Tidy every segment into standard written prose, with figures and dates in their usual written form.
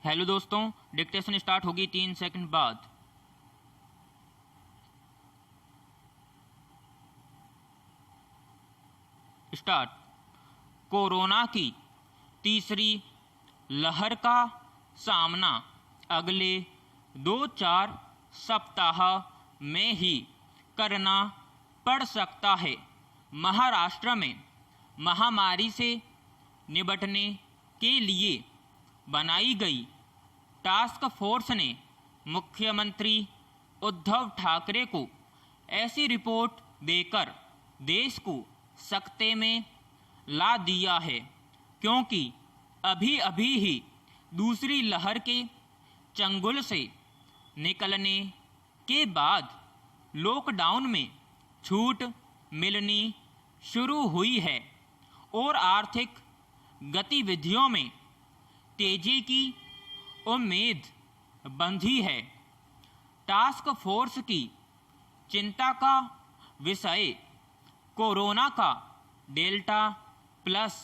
Hello दोस्तों, dictation start होगी 3 second बाद। स्टार्ट। कोरोना की तीसरी लहर का सामना अगले 2-4 सप्ताह में ही करना पड़ सकता है। महाराष्ट्र में महामारी से निपटने के लिए बनाई गई टास्क फोर्स ने मुख्यमंत्री उद्धव ठाकरे को ऐसी रिपोर्ट देकर देश को सकते में ला दिया है, क्योंकि अभी अभी ही दूसरी लहर के चंगुल से निकलने के बाद लॉकडाउन में छूट मिलनी शुरू हुई है और आर्थिक गतिविधियों में तेजी की उम्मीद बंधी है। टास्क फोर्स की चिंता का विषय कोरोना का डेल्टा प्लस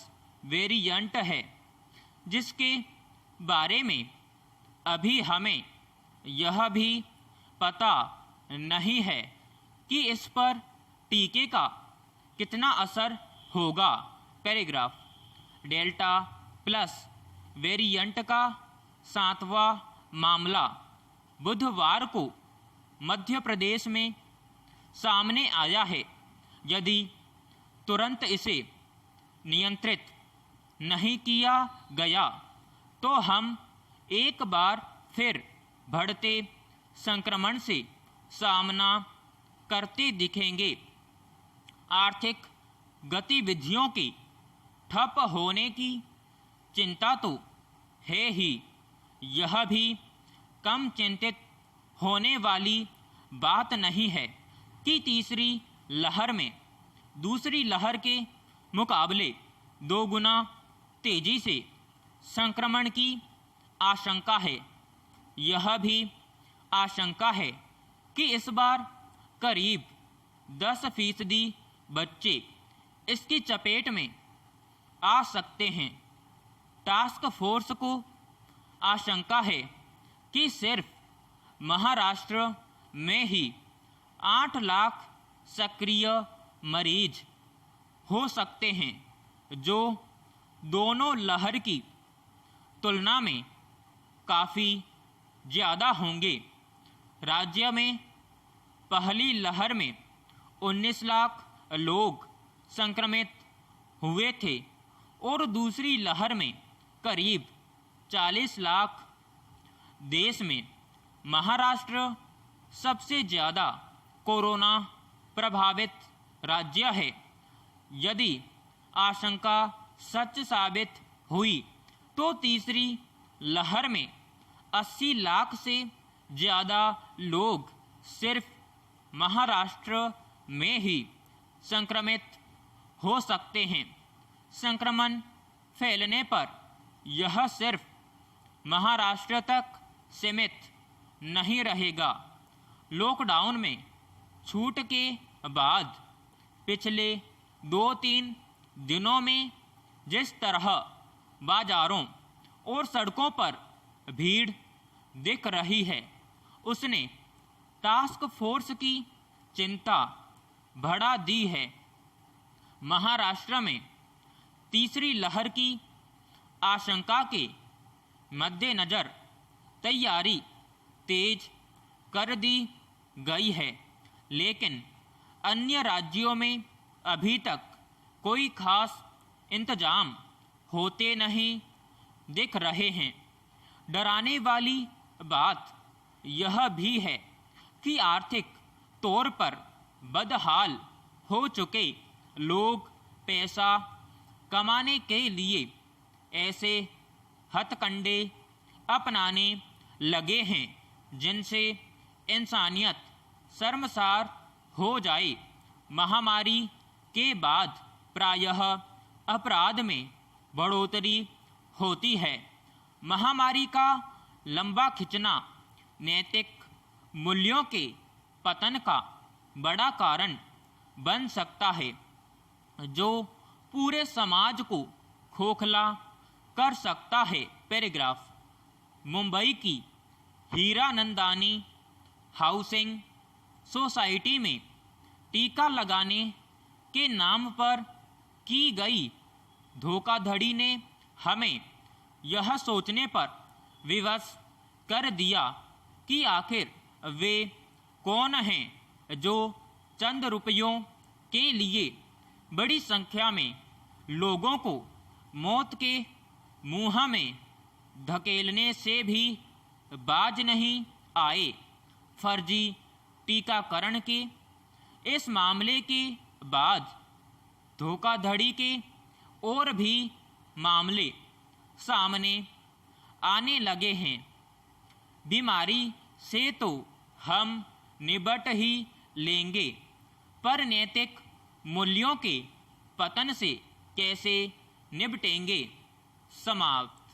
वेरिएंट है, जिसके बारे में अभी हमें यह भी पता नहीं है कि इस पर टीके का कितना असर होगा। पैराग्राफ। डेल्टा प्लस वेरिएंट का 7वां मामला बुधवार को मध्य प्रदेश में सामने आया है। यदि तुरंत इसे नियंत्रित नहीं किया गया तो हम एक बार फिर बढ़ते संक्रमण से सामना करते दिखेंगे। आर्थिक गतिविधियों के ठप होने की चिंता तो है ही, यह भी कम चिंतित होने वाली बात नहीं है कि तीसरी लहर में दूसरी लहर के मुकाबले 2 गुना तेजी से संक्रमण की आशंका है। यह भी आशंका है कि इस बार करीब 10% बच्चे इसकी चपेट में आ सकते हैं। टास्क फोर्स को आशंका है कि सिर्फ महाराष्ट्र में ही 8 लाख सक्रिय मरीज हो सकते हैं, जो दोनों लहर की तुलना में काफ़ी ज़्यादा होंगे। राज्य में पहली लहर में 19 लाख लोग संक्रमित हुए थे और दूसरी लहर में करीब 40 लाख। देश में महाराष्ट्र सबसे ज़्यादा कोरोना प्रभावित राज्य है। यदि आशंका सच साबित हुई तो तीसरी लहर में 80 लाख से ज़्यादा लोग सिर्फ महाराष्ट्र में ही संक्रमित हो सकते हैं। संक्रमण फैलने पर यह सिर्फ महाराष्ट्र तक सीमित नहीं रहेगा। लॉकडाउन में छूट के बाद पिछले 2-3 दिनों में जिस तरह बाजारों और सड़कों पर भीड़ दिख रही है, उसने टास्क फोर्स की चिंता बढ़ा दी है। महाराष्ट्र में तीसरी लहर की आशंका के मद्देनज़र तैयारी तेज कर दी गई है, लेकिन अन्य राज्यों में अभी तक कोई खास इंतजाम होते नहीं दिख रहे हैं। डराने वाली बात यह भी है कि आर्थिक तौर पर बदहाल हो चुके लोग पैसा कमाने के लिए ऐसे हथकंडे अपनाने लगे हैं जिनसे इंसानियत शर्मसार हो जाए। महामारी के बाद प्रायः अपराध में बढ़ोतरी होती है। महामारी का लंबा खिंचना नैतिक मूल्यों के पतन का बड़ा कारण बन सकता है, जो पूरे समाज को खोखला कर सकता है। पैराग्राफ। मुंबई की हीरानंदानी हाउसिंग सोसाइटी में टीका लगाने के नाम पर की गई धोखाधड़ी ने हमें यह सोचने पर विवश कर दिया कि आखिर वे कौन हैं जो चंद रुपयों के लिए बड़ी संख्या में लोगों को मौत के मुंह में धकेलने से भी बाज नहीं आए। फर्जी टीकाकरण के इस मामले के बाद धोखाधड़ी के और भी मामले सामने आने लगे हैं। बीमारी से तो हम निपट ही लेंगे, पर नैतिक मूल्यों के पतन से कैसे निपटेंगे। समाप्त।